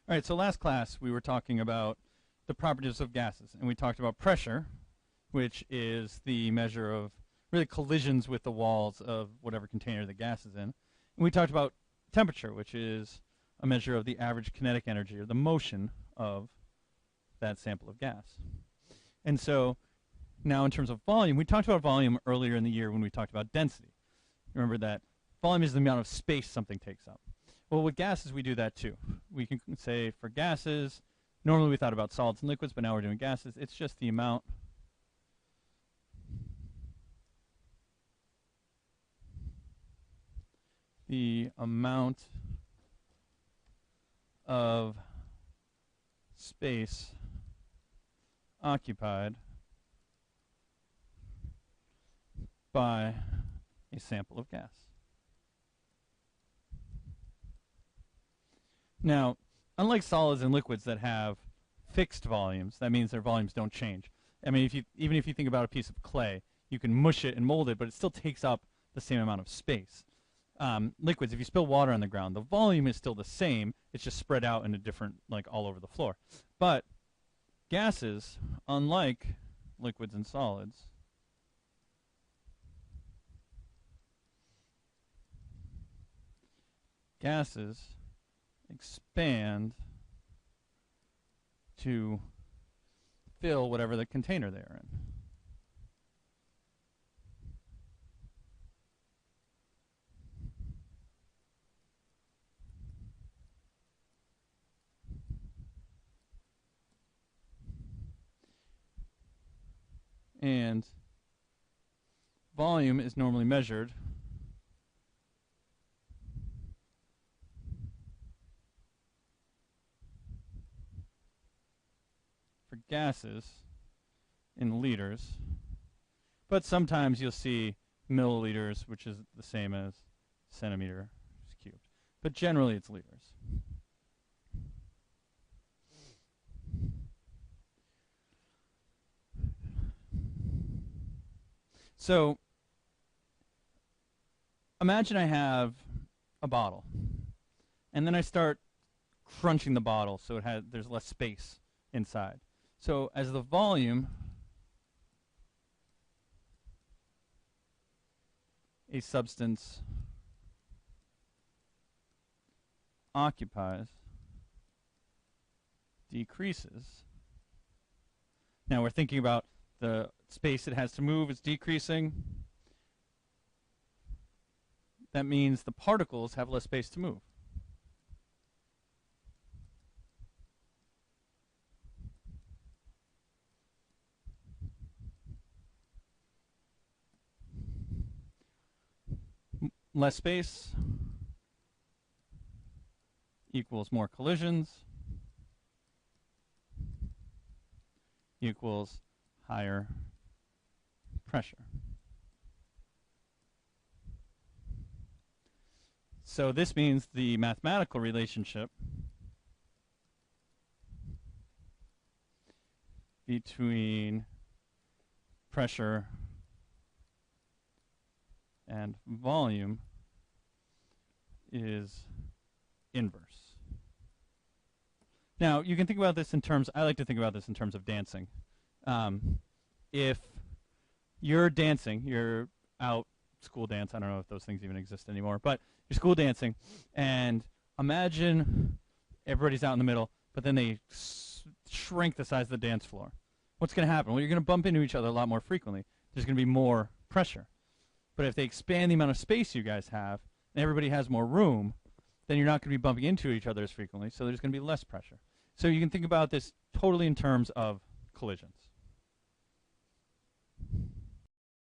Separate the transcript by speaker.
Speaker 1: All right, so last class we were talking about the properties of gases, and we talked about pressure, which is the measure of really collisions with the walls of whatever container the gas is in. And we talked about temperature, which is a measure of the average kinetic energy or the motion of that sample of gas. And so now in terms of volume, we talked about volume earlier in the year when we talked about density. Remember that volume is the amount of space something takes up. Well, with gases, we do that too. We can say for gases, normally we thought about solids and liquids, but now we're doing gases. It's just the amount of space occupied by a sample of gas. Now, unlike solids and liquids that have fixed volumes, that means their volumes don't change. I mean, even if you think about a piece of clay, you can mush it and mold it, but it still takes up the same amount of space. Liquids, if you spill water on the ground, the volume is still the same. It's just spread out in a different, like all over the floor. But gases, unlike liquids and solids, gases expand to fill whatever the container they are in. And volume is normally measured for gases in liters, but sometimes you'll see milliliters, which is the same as centimeter cubed. But generally it's liters. So imagine I have a bottle, and then I start crunching the bottle so there's less space inside. So as the volume a substance occupies decreases. Now we're thinking about the space it has to move is decreasing. That means the particles have less space to move. Less space equals more collisions equals higher pressure. So this means the mathematical relationship between pressure and volume is inverse. Now, you can think about this in terms, I like to think about this in terms of dancing. If you're dancing, you're out school dance, I don't know if those things even exist anymore, but you're school dancing, and imagine everybody's out in the middle, but then they shrink the size of the dance floor. What's going to happen? Well, you're going to bump into each other a lot more frequently. There's going to be more pressure. But if they expand the amount of space you guys have, and everybody has more room, then you're not going to be bumping into each other as frequently, so there's going to be less pressure. So you can think about this totally in terms of collisions.